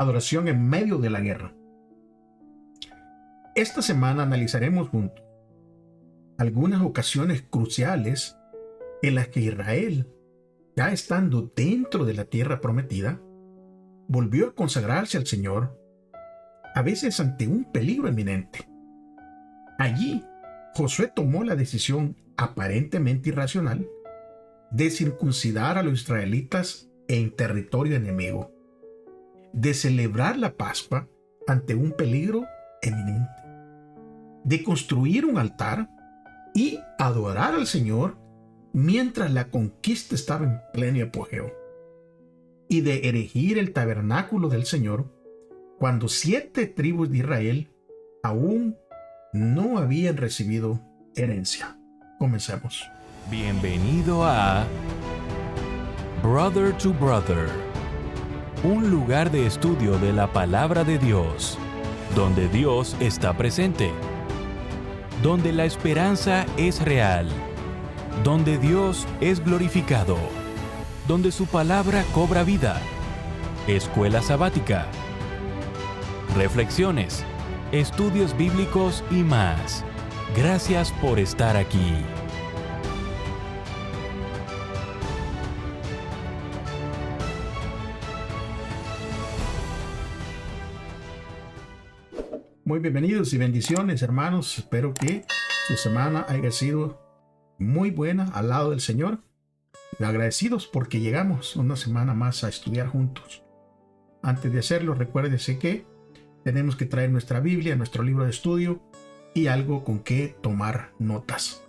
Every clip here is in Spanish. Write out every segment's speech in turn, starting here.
Adoración en medio de la guerra. Esta semana analizaremos juntos algunas ocasiones cruciales en las que Israel, ya estando dentro de la tierra prometida, volvió a consagrarse al Señor, a veces ante un peligro inminente. Allí, Josué tomó la decisión aparentemente irracional de circuncidar a los israelitas en territorio enemigo, de celebrar la Pascua ante un peligro eminente, de construir un altar y adorar al Señor mientras la conquista estaba en pleno apogeo, y de erigir el tabernáculo del Señor cuando 7 tribus de Israel aún no habían recibido herencia. Comencemos. Bienvenido a Brother to Brother, un lugar de estudio de la palabra de Dios, donde Dios está presente, donde la esperanza es real, donde Dios es glorificado, donde su palabra cobra vida. Escuela sabática, reflexiones, estudios bíblicos y más. Gracias por estar aquí. Muy bienvenidos y bendiciones, hermanos. Espero que su semana haya sido muy buena al lado del Señor. Agradecidos porque llegamos una semana más a estudiar juntos. Antes de hacerlo, recuérdese que tenemos que traer nuestra Biblia, nuestro libro de estudio y algo con que tomar notas.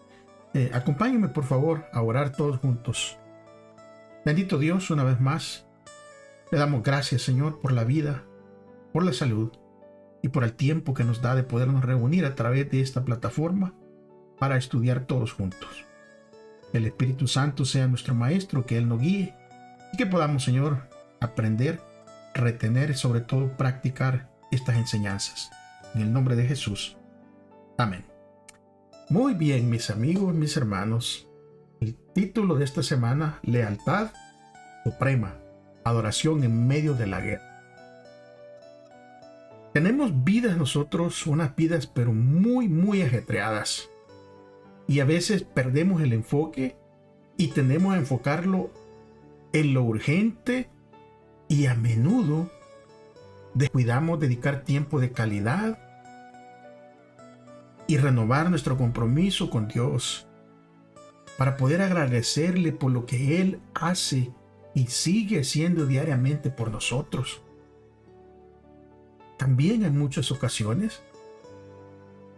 Acompáñenme, por favor, a orar todos juntos. Bendito Dios, una vez más, le damos gracias, Señor, por la vida, por la salud y por el tiempo que nos da de podernos reunir a través de esta plataforma para estudiar todos juntos. El Espíritu Santo sea nuestro Maestro, que Él nos guíe y que podamos, Señor, aprender, retener y sobre todo practicar estas enseñanzas. En el nombre de Jesús. Amén. Muy bien, mis amigos, mis hermanos. El título de esta semana: Lealtad Suprema, Adoración en medio de la guerra. Tenemos vidas nosotros, unas vidas pero muy ajetreadas. Y a veces perdemos el enfoque y tendemos a enfocarlo en lo urgente y a menudo descuidamos dedicar tiempo de calidad y renovar nuestro compromiso con Dios para poder agradecerle por lo que Él hace y sigue haciendo diariamente por nosotros. También en muchas ocasiones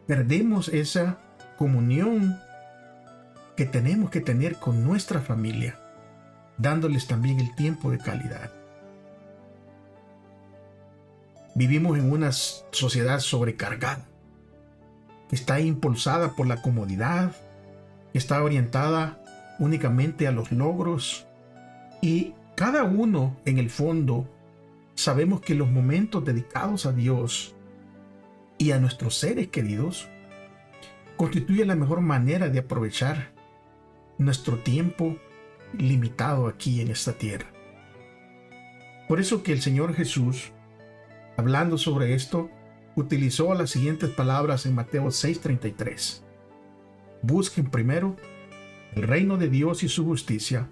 perdemos esa comunión que tenemos que tener con nuestra familia, dándoles también el tiempo de calidad. Vivimos en una sociedad sobrecargada, que está impulsada por la comodidad, que está orientada únicamente a los logros, y cada uno en el fondo sabemos que los momentos dedicados a Dios y a nuestros seres queridos constituyen la mejor manera de aprovechar nuestro tiempo limitado aquí en esta tierra. Por eso que el Señor Jesús, hablando sobre esto, utilizó las siguientes palabras en Mateo 6:33. Busquen primero el reino de Dios y su justicia,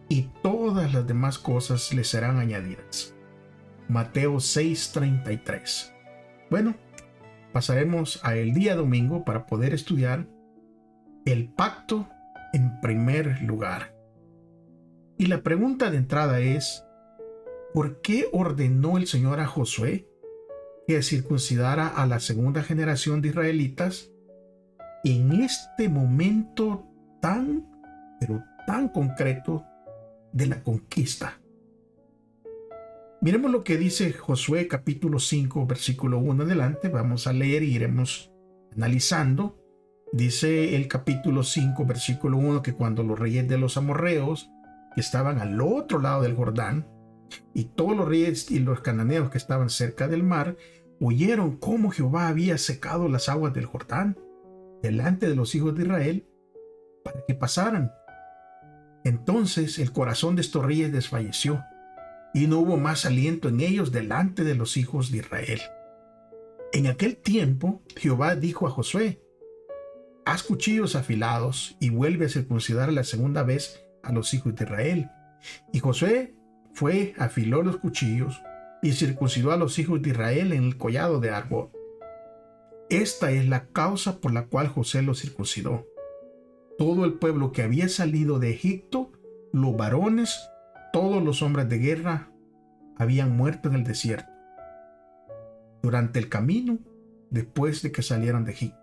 y todas las demás cosas les serán añadidas. Mateo 6:33. Bueno, pasaremos a el día domingo para poder estudiar el pacto en primer lugar. Y la pregunta de entrada es: ¿por qué ordenó el Señor a Josué que circuncidara a la segunda generación de israelitas en este momento tan concreto de la conquista? Miremos lo que dice Josué capítulo 5, versículo 1 adelante. Vamos a leer y iremos analizando. Dice el capítulo 5, versículo 1, que cuando los reyes de los amorreos, que estaban al otro lado del Jordán, y todos los reyes y los cananeos que estaban cerca del mar, oyeron cómo Jehová había secado las aguas del Jordán delante de los hijos de Israel para que pasaran. Entonces el corazón de estos reyes desfalleció y no hubo más aliento en ellos delante de los hijos de Israel. En aquel tiempo Jehová dijo a Josué: haz cuchillos afilados y vuelve a circuncidar la segunda vez a los hijos de Israel. Y Josué fue, afiló los cuchillos y circuncidó a los hijos de Israel en el collado de árbol. Esta es la causa por la cual Josué los circuncidó. Todo el pueblo que había salido de Egipto, los varones, todos los hombres de guerra, habían muerto en el desierto durante el camino después de que salieron de Egipto.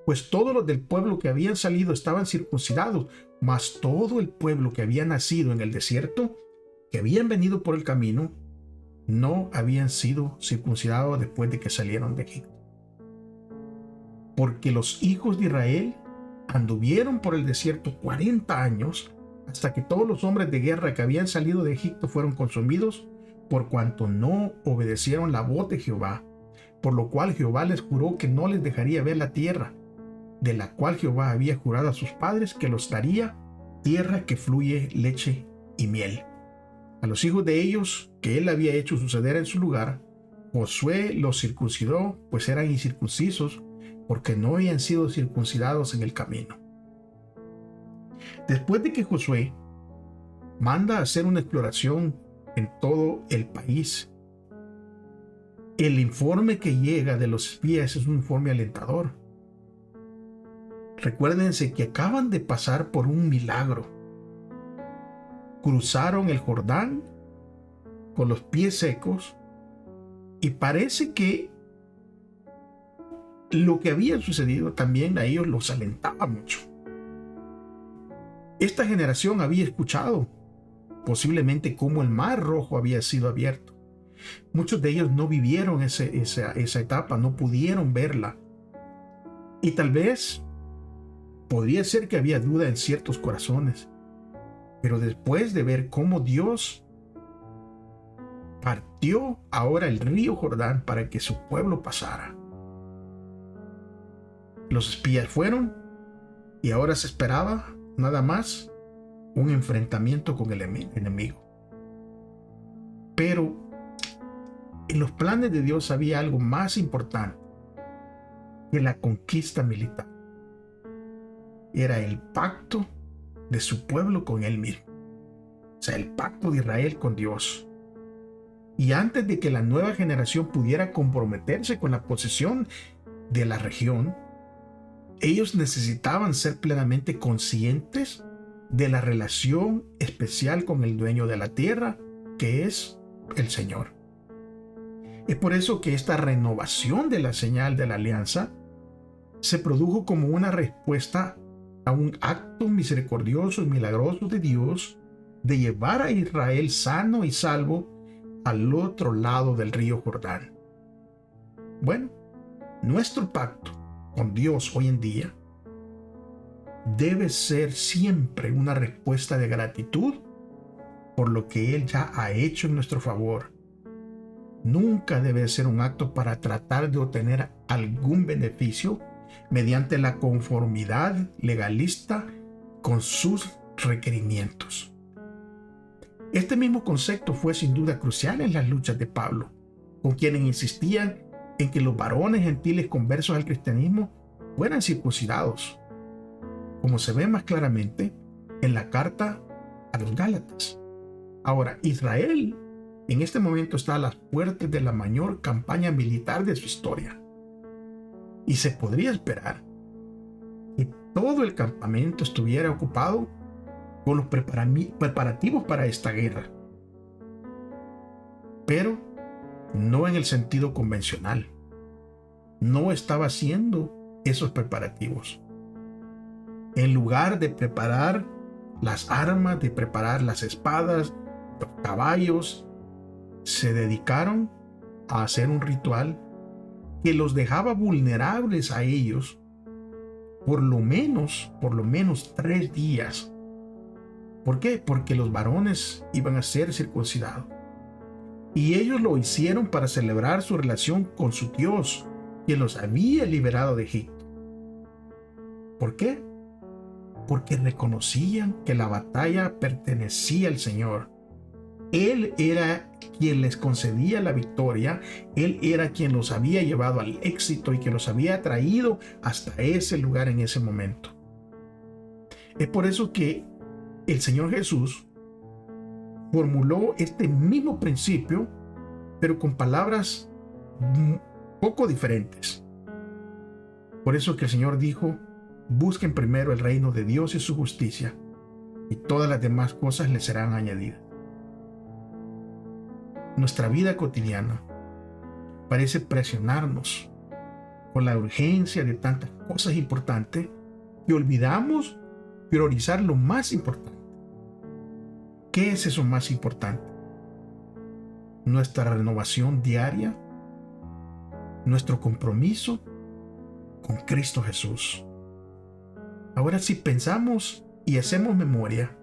Pues todos los del pueblo que habían salido estaban circuncidados, mas todo el pueblo que había nacido en el desierto, que habían venido por el camino, no habían sido circuncidados después de que salieron de Egipto. Porque los hijos de Israel anduvieron por el desierto 40 años, hasta que todos los hombres de guerra que habían salido de Egipto fueron consumidos, por cuanto no obedecieron la voz de Jehová, por lo cual Jehová les juró que no les dejaría ver la tierra, de la cual Jehová había jurado a sus padres que los daría, tierra que fluye leche y miel. A los hijos de ellos, que él había hecho suceder en su lugar, Josué los circuncidó, pues eran incircuncisos, porque no habían sido circuncidados en el camino. Después de que Josué manda a hacer una exploración en todo el país, el informe que llega de los espías es un informe alentador. Recuérdense que acaban de pasar por un milagro. Cruzaron el Jordán con los pies secos y parece que lo que había sucedido también a ellos los alentaba mucho. Esta generación había escuchado posiblemente cómo el Mar Rojo había sido abierto. Muchos de ellos no vivieron esa etapa, no pudieron verla. Y tal vez podría ser que había duda en ciertos corazones. Pero después de ver cómo Dios partió ahora el río Jordán para que su pueblo pasara, los espías fueron y ahora se esperaba nada más un enfrentamiento con el enemigo. Pero en los planes de Dios había algo más importante que la conquista militar. Era el pacto de su pueblo con él mismo. O sea, el pacto de Israel con Dios. Y antes de que la nueva generación pudiera comprometerse con la posesión de la región, ellos necesitaban ser plenamente conscientes de la relación especial con el dueño de la tierra, que es el Señor. Es por eso que esta renovación de la señal de la alianza se produjo como una respuesta a un acto misericordioso y milagroso de Dios de llevar a Israel sano y salvo al otro lado del río Jordán. Bueno, nuestro pacto con Dios hoy en día debe ser siempre una respuesta de gratitud por lo que Él ya ha hecho en nuestro favor. Nunca debe ser un acto para tratar de obtener algún beneficio mediante la conformidad legalista con sus requerimientos. Este mismo concepto fue sin duda crucial en las luchas de Pablo, con quienes insistían en que los varones gentiles conversos al cristianismo fueran circuncidados, como se ve más claramente en la carta a los Gálatas. Ahora, Israel en este momento está a las puertas de la mayor campaña militar de su historia. Y se podría esperar que todo el campamento estuviera ocupado con los preparativos para esta guerra. Pero no en el sentido convencional. No estaba haciendo esos preparativos. En lugar de preparar las armas, de preparar las espadas, los caballos, se dedicaron a hacer un ritual que los dejaba vulnerables a ellos por lo menos 3 días. ¿Por qué? Porque los varones iban a ser circuncidados. Y ellos lo hicieron para celebrar su relación con su Dios, quien los había liberado de Egipto. ¿Por qué? Porque reconocían que la batalla pertenecía al Señor Él era quien les concedía la victoria, Él era quien los había llevado al éxito y que los había traído hasta ese lugar en ese momento. Es por eso que el Señor Jesús formuló este mismo principio, pero con palabras poco diferentes. Por eso que el Señor dijo: busquen primero el reino de Dios y su justicia, y todas las demás cosas les serán añadidas. Nuestra vida cotidiana parece presionarnos con la urgencia de tantas cosas importantes que olvidamos priorizar lo más importante. ¿Qué es eso más importante? Nuestra renovación diaria, nuestro compromiso con Cristo Jesús. Ahora, si pensamos y hacemos memoria,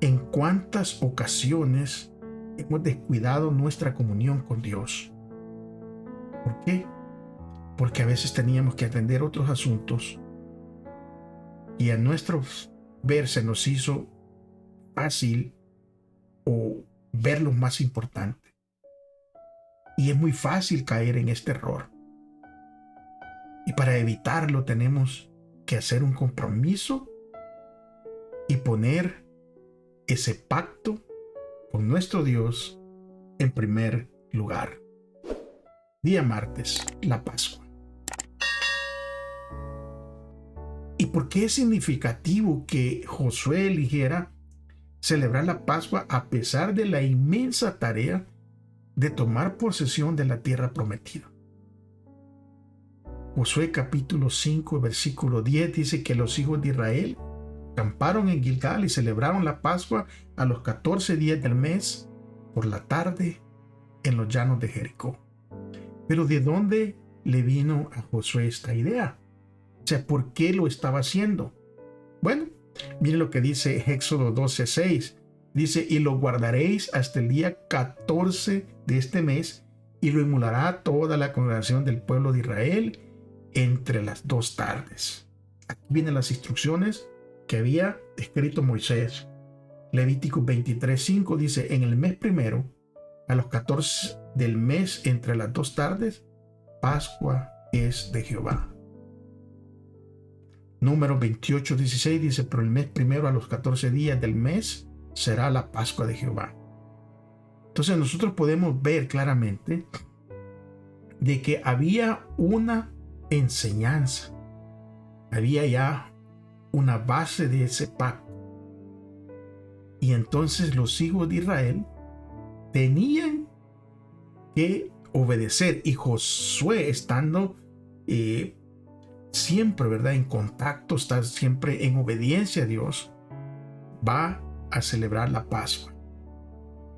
¿en cuántas ocasiones hemos descuidado nuestra comunión con Dios? ¿Por qué? Porque a veces teníamos que atender otros asuntos y a nuestro ver se nos hizo fácil o ver lo más importante. Y es muy fácil caer en este error. Y para evitarlo tenemos que hacer un compromiso y poner ese pacto con nuestro Dios en primer lugar. Día martes, la Pascua. ¿Y por qué es significativo que Josué eligiera celebrar la Pascua a pesar de la inmensa tarea de tomar posesión de la tierra prometida? Josué capítulo 5, versículo 10 dice que los hijos de Israel acamparon en Gilgal y celebraron la Pascua a los 14 días del mes por la tarde en los llanos de Jericó. Pero ¿de dónde le vino a Josué esta idea? O sea, ¿por qué lo estaba haciendo? Bueno, miren lo que dice Éxodo 12:6. Dice: y lo guardaréis hasta el día 14 de este mes, y lo inmolará toda la congregación del pueblo de Israel entre las 2 tardes. Aquí vienen las instrucciones que había escrito Moisés. Levítico 23:5 dice: en el mes primero, a los 14 del mes entre las 2 tardes, Pascua es de Jehová. Números 28:16 dice: pero el mes primero a los 14 días del mes será la Pascua de Jehová. Entonces nosotros podemos ver claramente de que había una enseñanza, había ya una base de ese pacto. Y entonces los hijos de Israel tenían que obedecer, y Josué, estando siempre, ¿verdad?, en contacto, está siempre en obediencia a Dios, va a celebrar la Pascua.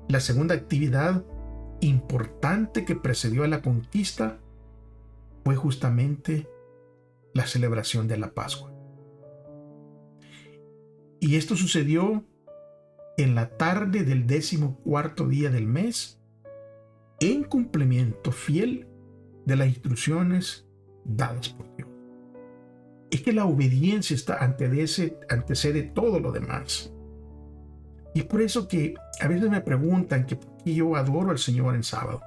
La segunda actividad importante que precedió a la conquista fue justamente la celebración de la Pascua. Y esto sucedió en la tarde del 14º día del mes, en cumplimiento fiel de las instrucciones dadas por Dios. Es que la obediencia antecede todo lo demás. Y es por eso que a veces me preguntan que por qué yo adoro al Señor en sábado.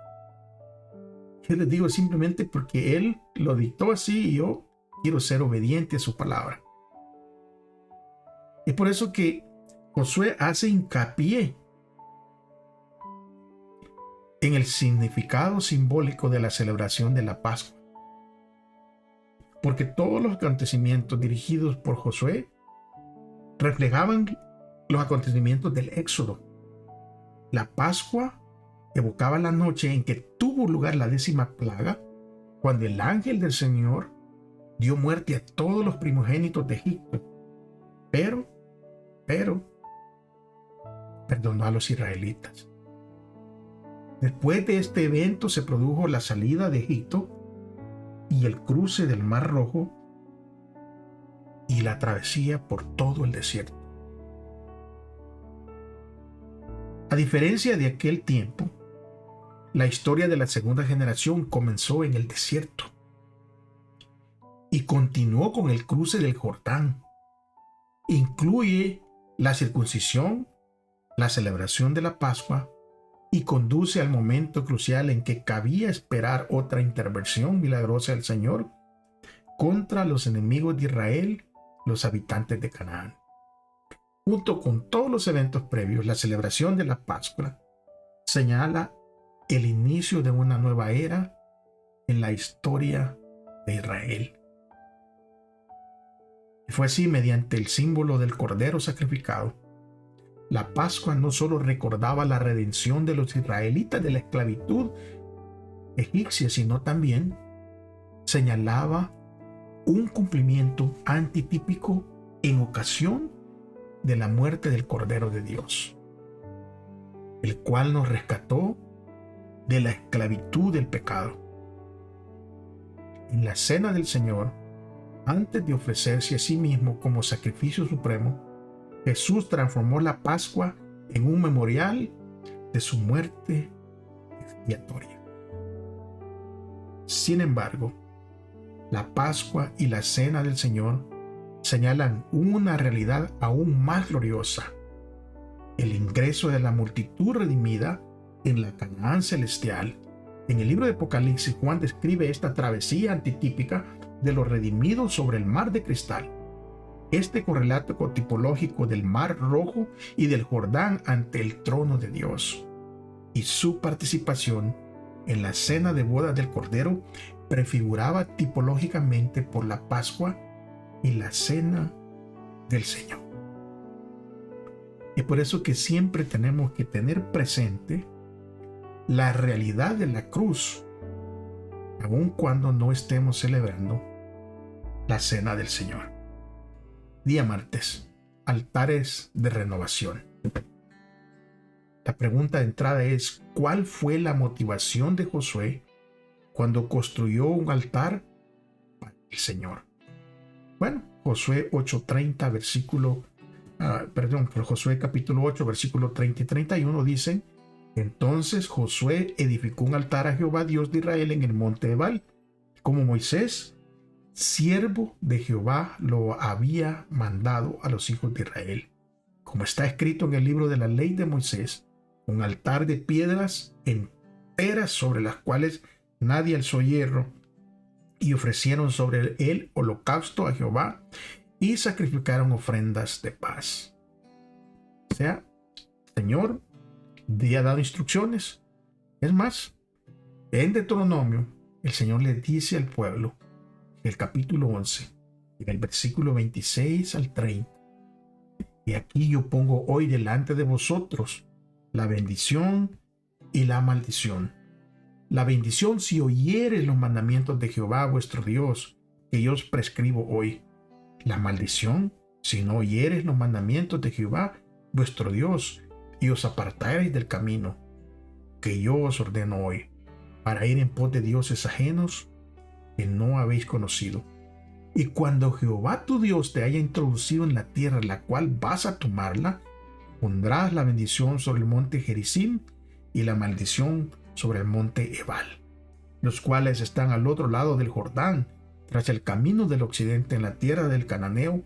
Yo les digo simplemente porque Él lo dictó así y yo quiero ser obediente a su palabra. Es por eso que Josué hace hincapié en el significado simbólico de la celebración de la Pascua. Porque todos los acontecimientos dirigidos por Josué reflejaban los acontecimientos del Éxodo. La Pascua evocaba la noche en que tuvo lugar la 10ª plaga, cuando el ángel del Señor dio muerte a todos los primogénitos de Egipto, pero perdonó a los israelitas. Después de este evento se produjo la salida de Egipto y el cruce del Mar Rojo y la travesía por todo el desierto. A diferencia de aquel tiempo, la historia de la segunda generación comenzó en el desierto y continuó con el cruce del Jordán. Incluye la circuncisión, la celebración de la Pascua y conduce al momento crucial en que cabía esperar otra intervención milagrosa del Señor contra los enemigos de Israel, los habitantes de Canaán. Junto con todos los eventos previos, la celebración de la Pascua señala el inicio de una nueva era en la historia de Israel. Y fue así mediante el símbolo del Cordero sacrificado. La Pascua no solo recordaba la redención de los israelitas de la esclavitud egipcia, sino también señalaba un cumplimiento antitípico en ocasión de la muerte del Cordero de Dios, el cual nos rescató de la esclavitud del pecado. En la cena del Señor, antes de ofrecerse a sí mismo como sacrificio supremo, Jesús transformó la Pascua en un memorial de su muerte expiatoria. Sin embargo, la Pascua y la Cena del Señor señalan una realidad aún más gloriosa: el ingreso de la multitud redimida en la Canaán celestial. En el libro de Apocalipsis, Juan describe esta travesía antitípica de los redimidos sobre el mar de cristal. Este correlato tipológico del Mar Rojo y del Jordán ante el trono de Dios, y su participación en la cena de bodas del Cordero prefiguraba tipológicamente por la Pascua y la cena del Señor. Es por eso que siempre tenemos que tener presente la realidad de la cruz, aun cuando no estemos celebrando la cena del Señor. Día martes, altares de renovación. La pregunta de entrada es: ¿cuál fue la motivación de Josué cuando construyó un altar para el Señor? Bueno, Josué 8:30, Josué capítulo 8, versículo 30 y 31 dicen: entonces Josué edificó un altar a Jehová Dios de Israel en el monte Ebal, como Moisés, siervo de Jehová, lo había mandado a los hijos de Israel, como está escrito en el libro de la ley de Moisés, un altar de piedras enteras sobre las cuales nadie alzó hierro, y ofrecieron sobre él holocausto a Jehová y sacrificaron ofrendas de paz. O sea, el Señor había dado instrucciones. Es más, en Deuteronomio, el Señor le dice al pueblo, el capítulo 11, en el versículo 26 al 30, y aquí yo pongo hoy delante de vosotros la bendición y la maldición. La bendición si oyeres los mandamientos de Jehová vuestro Dios, que yo os prescribo hoy. La maldición si no oyeres los mandamientos de Jehová vuestro Dios, y os apartareis del camino que yo os ordeno hoy, para ir en pos de dioses ajenos que no habéis conocido. Y cuando Jehová tu Dios te haya introducido en la tierra la cual vas a tomarla, pondrás la bendición sobre el monte Gerizim y la maldición sobre el monte Ebal, los cuales están al otro lado del Jordán, tras el camino del occidente, en la tierra del cananeo,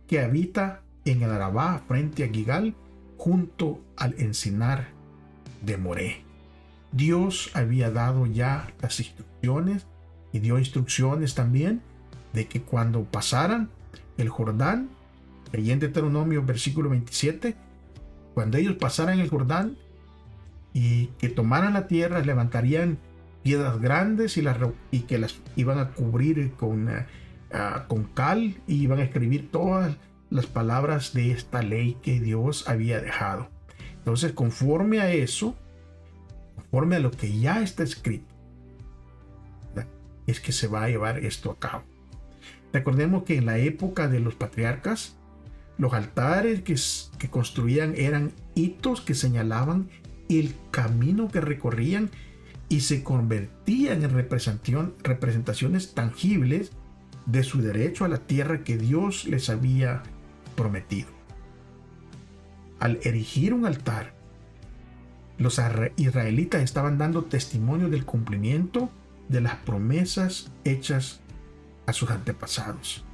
que habita en el Arabá frente a Gigal, junto al encinar de Moré. Dios había dado ya las instrucciones, y dio instrucciones también de que cuando pasaran el Jordán, ahí en Deuteronomio versículo 27, cuando ellos pasaran el Jordán y que tomaran la tierra, levantarían piedras grandes y que las iban a cubrir con cal, y iban a escribir todas las palabras de esta ley que Dios había dejado. Entonces, conforme a eso, conforme a lo que ya está escrito, ¿verdad?, es que se va a llevar esto a cabo. Recordemos que en la época de los patriarcas, los altares que construían eran hitos que señalaban el camino que recorrían y se convertían en representaciones tangibles de su derecho a la tierra que Dios les había prometido. Al erigir un altar, los israelitas estaban dando testimonio del cumplimiento de las promesas hechas a sus antepasados.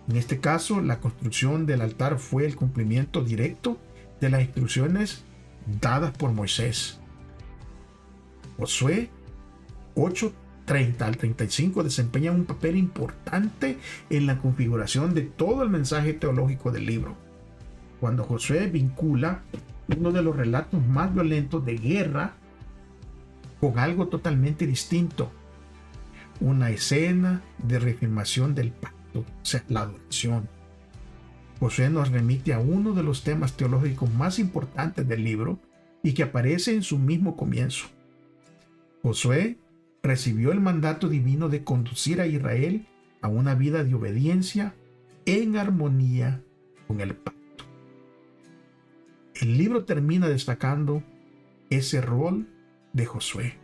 En este caso, la construcción del altar fue el cumplimiento directo de las instrucciones dadas por Moisés. Josué 8:30 al 35 desempeña un papel importante en la configuración de todo el mensaje teológico del libro, cuando Josué vincula uno de los relatos más violentos de guerra con algo totalmente distinto, una escena de reafirmación del pacto, o sea, la adoración. Josué nos remite a uno de los temas teológicos más importantes del libro y que aparece en su mismo comienzo. Josué recibió el mandato divino de conducir a Israel a una vida de obediencia en armonía con el pacto. El libro termina destacando ese rol de Josué.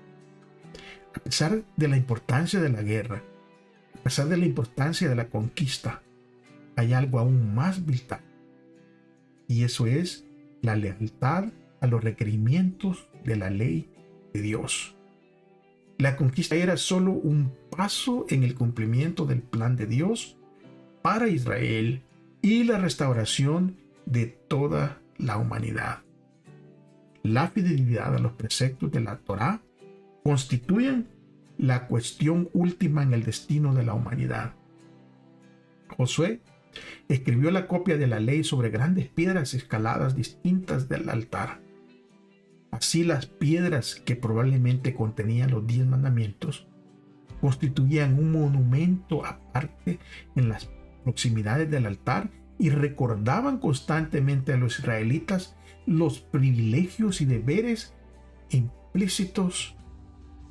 A pesar de la importancia de la guerra, a pesar de la importancia de la conquista, hay algo aún más vital, y eso es la lealtad a los requerimientos de la ley de Dios. La conquista era solo un paso en el cumplimiento del plan de Dios para Israel y la restauración de toda la humanidad. La fidelidad a los preceptos de la Torá constituyen la cuestión última en el destino de la humanidad. Josué escribió la copia de la ley sobre grandes piedras escaladas distintas del altar. Así, las piedras que probablemente contenían los 10 mandamientos constituían un monumento aparte en las proximidades del altar y recordaban constantemente a los israelitas los privilegios y deberes implícitos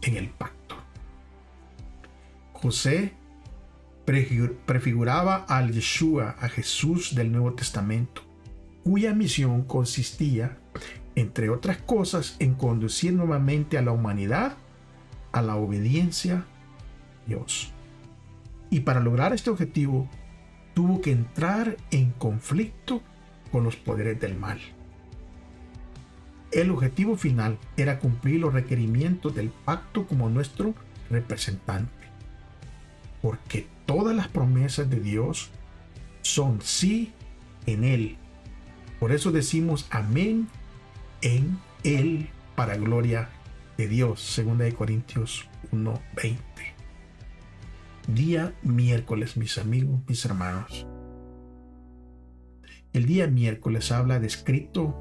en el pacto. José prefiguraba al Yeshua, a Jesús del Nuevo Testamento, cuya misión consistía, entre otras cosas, en conducir nuevamente a la humanidad a la obediencia a Dios. Y para lograr este objetivo, tuvo que entrar en conflicto con los poderes del mal. El objetivo final era cumplir los requerimientos del pacto como nuestro representante, porque todas las promesas de Dios son sí en Él. Por eso decimos amén en Él, para gloria de Dios. 2 Corintios 1:20. Día miércoles, mis amigos, mis hermanos. El día miércoles habla de escrito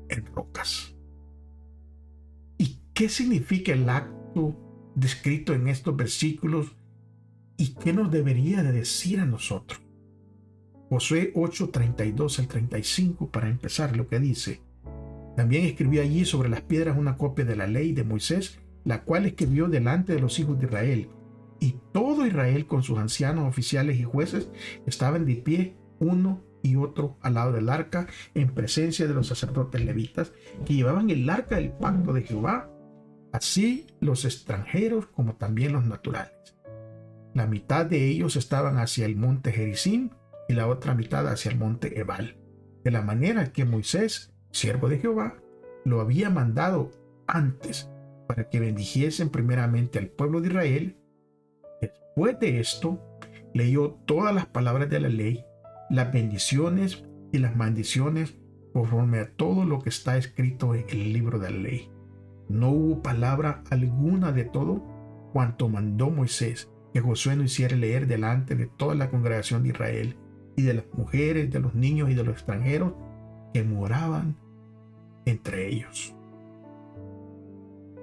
en rocas. ¿Y qué significa el acto descrito en estos versículos y qué nos debería de decir a nosotros? Josué 8:32 al 35, para empezar, lo que dice: también escribió allí sobre las piedras una copia de la ley de Moisés, la cual escribió delante de los hijos de Israel. Y todo Israel, con sus ancianos, oficiales y jueces, estaban de pie, uno y otro al lado del arca, en presencia de los sacerdotes levitas, que llevaban el arca del pacto de Jehová, así los extranjeros como también los naturales. La mitad de ellos estaban hacia el monte Gerizim y la otra mitad hacia el monte Ebal, de la manera que Moisés, siervo de Jehová, lo había mandado antes, para que bendijesen primeramente al pueblo de Israel. Después de esto, leyó todas las palabras de la ley, las bendiciones y las maldiciones, conforme a todo lo que está escrito en el libro de la ley. No hubo palabra alguna de todo cuanto mandó Moisés que Josué no hiciera leer delante de toda la congregación de Israel, y de las mujeres, de los niños y de los extranjeros que moraban entre ellos.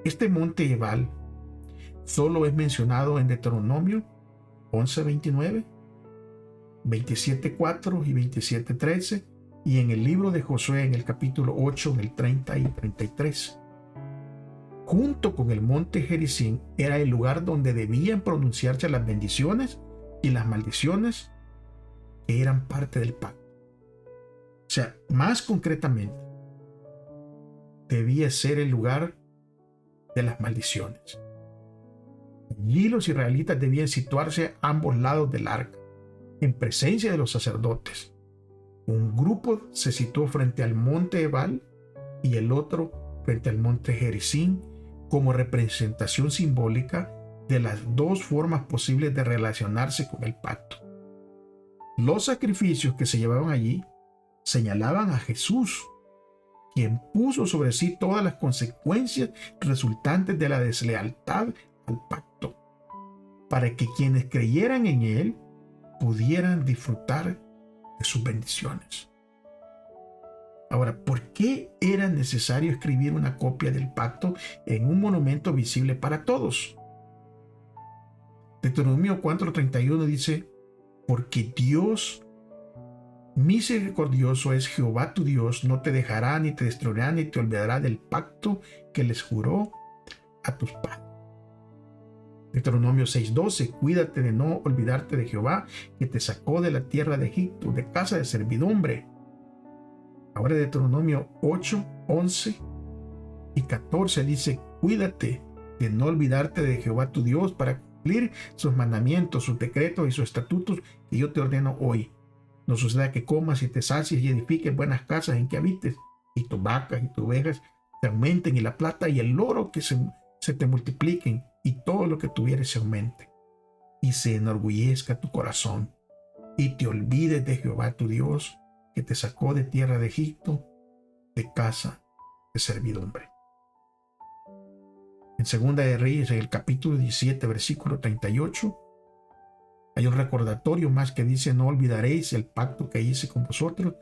Este monte Ebal solo es mencionado en Deuteronomio 11:29, 27:4 y 27:13, y en el libro de Josué en el capítulo 8, en el 30 y 33. Junto con el monte Gerizim era el lugar donde debían pronunciarse las bendiciones y las maldiciones que eran parte del pacto. O sea, más concretamente, debía ser el lugar de las maldiciones. Allí los israelitas debían situarse a ambos lados del arca, en presencia de los sacerdotes. Un grupo se situó frente al monte Ebal y el otro frente al monte Gerizim, como representación simbólica de las dos formas posibles de relacionarse con el pacto. Los sacrificios que se llevaban allí señalaban a Jesús, quien puso sobre sí todas las consecuencias resultantes de la deslealtad al pacto, para que quienes creyeran en Él pudieran disfrutar de sus bendiciones. Ahora, ¿por qué era necesario escribir una copia del pacto en un monumento visible para todos? Deuteronomio 4:31 dice: porque Dios misericordioso es Jehová tu Dios, no te dejará ni te destruirá ni te olvidará del pacto que les juró a tus padres. Deuteronomio 6:12: cuídate de no olvidarte de Jehová, que te sacó de la tierra de Egipto, de casa de servidumbre. Ahora Deuteronomio 8:11 y 14 dice: cuídate de no olvidarte de Jehová tu Dios para cumplir sus mandamientos, sus decretos y sus estatutos que yo te ordeno hoy. No suceda que comas y te sacies y edifiques buenas casas en que habites, y tus vacas y tus ovejas te aumenten, y la plata y el oro que se te multipliquen, y todo lo que tuvieres se aumente, y se enorgullezca tu corazón, y te olvides de Jehová tu Dios, que te sacó de tierra de Egipto, de casa de servidumbre. En Segunda de Reyes, en el capítulo 17, versículo 38, hay un recordatorio más que dice: no olvidaréis el pacto que hice con vosotros,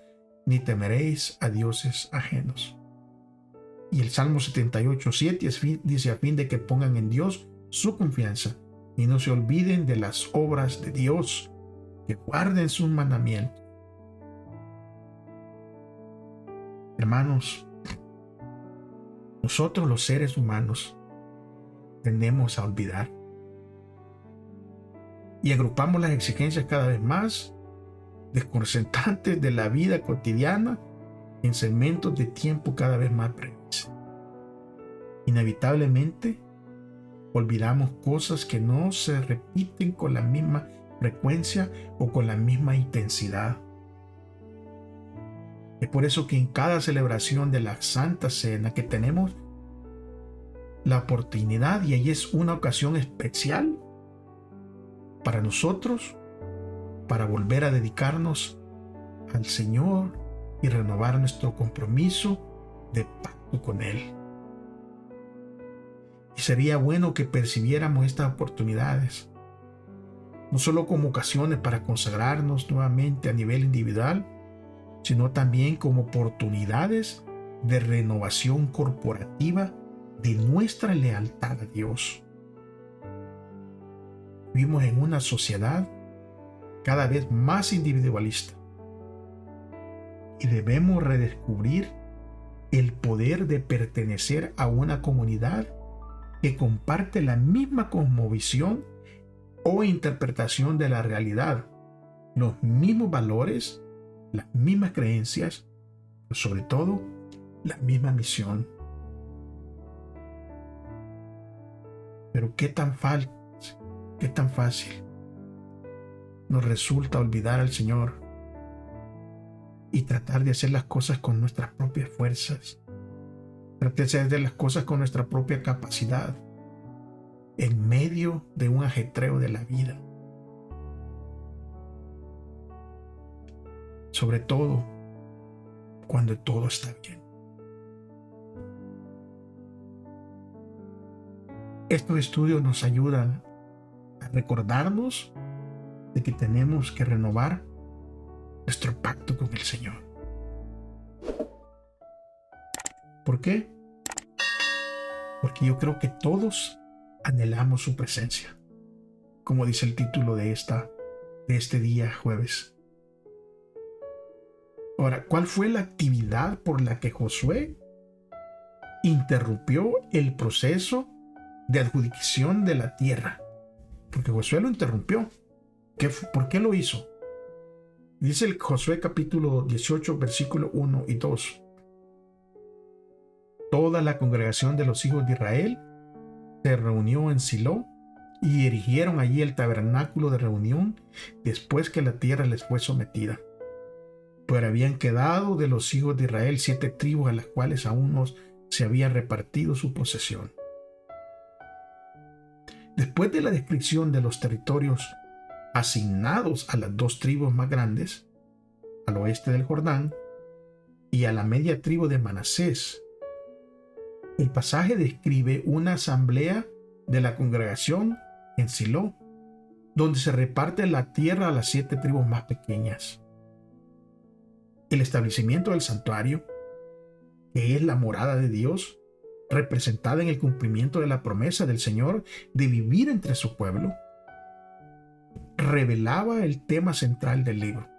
ni temeréis a dioses ajenos. Y el Salmo 78:7 dice: a fin de que pongan en Dios su confianza y no se olviden de las obras de Dios, que guarden sus mandamientos. Hermanos, nosotros los seres humanos tendemos a olvidar y agrupamos las exigencias cada vez más desconcertantes de la vida cotidiana en segmentos de tiempo cada vez más breves. Inevitablemente olvidamos cosas que no se repiten con la misma frecuencia o con la misma intensidad. Es por eso que en cada celebración de la Santa Cena que tenemos la oportunidad, y ahí es una ocasión especial para nosotros, para volver a dedicarnos al Señor y renovar nuestro compromiso de pacto con Él. Y sería bueno que percibiéramos estas oportunidades, no solo como ocasiones para consagrarnos nuevamente a nivel individual, sino también como oportunidades de renovación corporativa de nuestra lealtad a Dios. Vivimos en una sociedad cada vez más individualista y debemos redescubrir el poder de pertenecer a una comunidad que comparte la misma cosmovisión o interpretación de la realidad, los mismos valores, las mismas creencias, pero sobre todo la misma misión. Pero qué tan fácil nos resulta olvidar al Señor y tratar de hacer las cosas con nuestras propias fuerzas, tratar de hacer las cosas con nuestra propia capacidad en medio de un ajetreo de la vida. Sobre todo cuando todo está bien. Estos estudios nos ayudan a recordarnos de que tenemos que renovar nuestro pacto con el Señor. ¿Por qué? Porque yo creo que todos anhelamos su presencia, como dice el título de este día jueves. Ahora, ¿cuál fue la actividad por la que Josué interrumpió el proceso de adjudicación de la tierra? Porque Josué lo interrumpió. ¿Por qué lo hizo? Dice el Josué capítulo 18, versículo 1 y 2. Toda la congregación de los hijos de Israel se reunió en Silo y erigieron allí el tabernáculo de reunión después que la tierra les fue sometida. Pero habían quedado de los hijos de Israel 7 tribus a las cuales aún no se había repartido su posesión. Después de la descripción de los territorios asignados a las 2 tribus más grandes, al oeste del Jordán, y a la media tribu de Manasés. El pasaje describe una asamblea de la congregación en Silo, donde se reparte la tierra a las 7 tribus más pequeñas. El establecimiento del santuario, que es la morada de Dios, representada en el cumplimiento de la promesa del Señor de vivir entre su pueblo, revelaba el tema central del libro: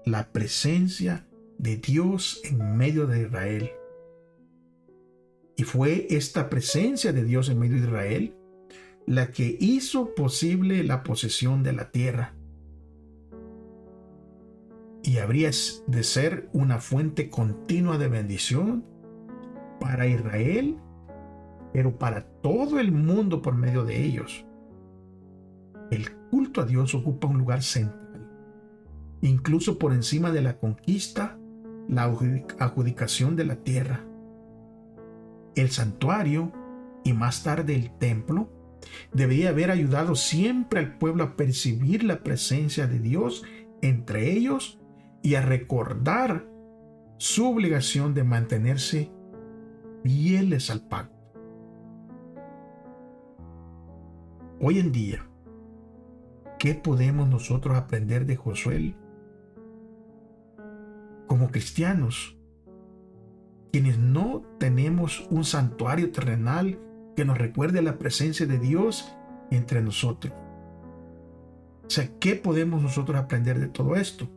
la presencia de Dios en medio de Israel. Y fue esta presencia de Dios en medio de Israel la que hizo posible la posesión de la tierra. Y habría de ser una fuente continua de bendición para Israel, pero para todo el mundo por medio de ellos. El culto a Dios ocupa un lugar central, incluso por encima de la conquista, la adjudicación de la tierra. El santuario, y más tarde el templo, debería haber ayudado siempre al pueblo a percibir la presencia de Dios entre ellos y a recordar su obligación de mantenerse fieles al pacto. Hoy en día, ¿qué podemos nosotros aprender de Josué? Como cristianos, quienes no tenemos un santuario terrenal que nos recuerde la presencia de Dios entre nosotros. O sea, ¿qué podemos nosotros aprender de todo esto?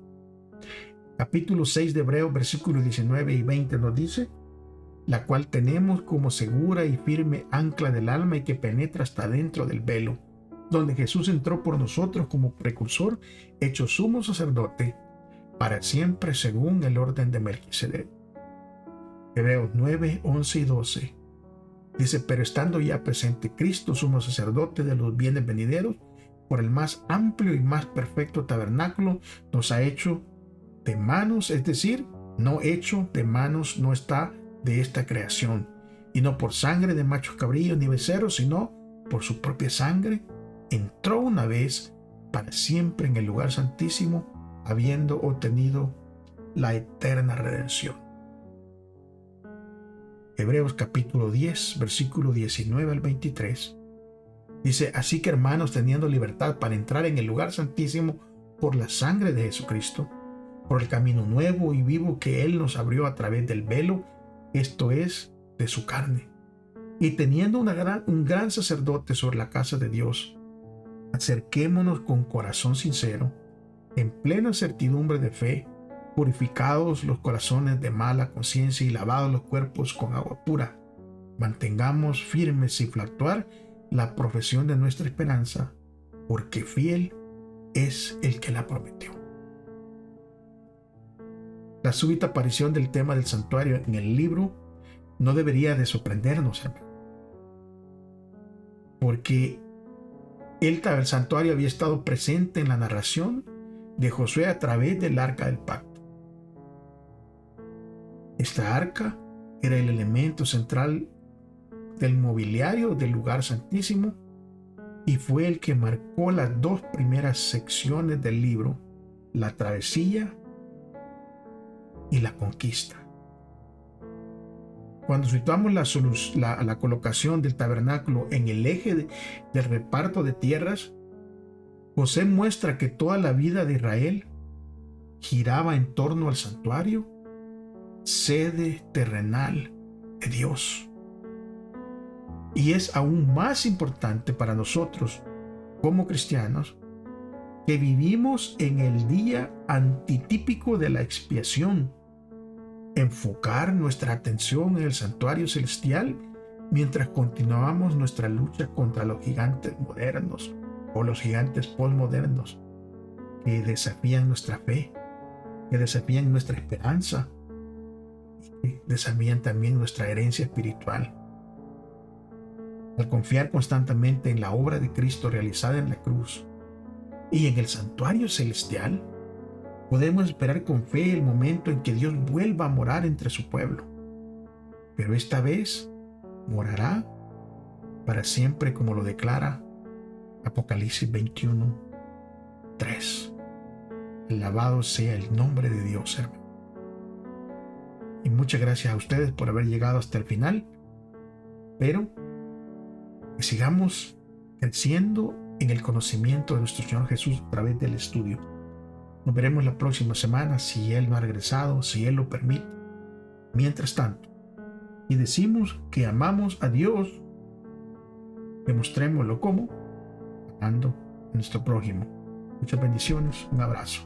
Capítulo 6 de Hebreos, versículos 19 y 20 nos dice: la cual tenemos como segura y firme ancla del alma y que penetra hasta dentro del velo, donde Jesús entró por nosotros como precursor, hecho sumo sacerdote para siempre según el orden de Melquisedec. Hebreos 9, 11 y 12 dice: pero estando ya presente Cristo, sumo sacerdote de los bienes venideros, por el más amplio y más perfecto tabernáculo, nos ha hecho de manos, es decir, no hecho de manos, no está de esta creación, y no por sangre de machos cabrillos ni becerros, sino por su propia sangre, entró una vez para siempre en el lugar santísimo, habiendo obtenido la eterna redención. Hebreos capítulo 10, versículo 19 al 23. Dice: así que, hermanos, teniendo libertad para entrar en el lugar santísimo por la sangre de Jesucristo, por el camino nuevo y vivo que Él nos abrió a través del velo, esto es, de su carne, y teniendo un gran sacerdote sobre la casa de Dios, acerquémonos con corazón sincero, en plena certidumbre de fe, purificados los corazones de mala conciencia y lavados los cuerpos con agua pura. Mantengamos firmes sin fluctuar la profesión de nuestra esperanza, porque fiel es el que la prometió. La súbita aparición del tema del santuario en el libro no debería de sorprendernos, hermano, porque el santuario había estado presente en la narración de Josué a través del arca del pacto. Esta arca era el elemento central del mobiliario del lugar santísimo y fue el que marcó las dos primeras secciones del libro: la travesía y la conquista. Cuando situamos la colocación del tabernáculo en el eje del reparto de tierras, José muestra que toda la vida de Israel giraba en torno al santuario, sede terrenal de Dios. Y es aún más importante para nosotros como cristianos que vivimos en el día antitípico de la expiación, enfocar nuestra atención en el santuario celestial mientras continuamos nuestra lucha contra los gigantes modernos o los gigantes postmodernos que desafían nuestra fe, que desafían nuestra esperanza, que desafían también nuestra herencia espiritual. Al confiar constantemente en la obra de Cristo realizada en la cruz y en el santuario celestial, podemos esperar con fe el momento en que Dios vuelva a morar entre su pueblo. Pero esta vez morará para siempre, como lo declara Apocalipsis 21, 3. Alabado sea el nombre de Dios, hermano. Y muchas gracias a ustedes por haber llegado hasta el final. Pero que sigamos creciendo en el conocimiento de nuestro Señor Jesús a través del estudio. Nos veremos la próxima semana si Él no ha regresado, si Él lo permite. Mientras tanto, y decimos que amamos a Dios, demostrémoslo como amando a nuestro prójimo. Muchas bendiciones, un abrazo.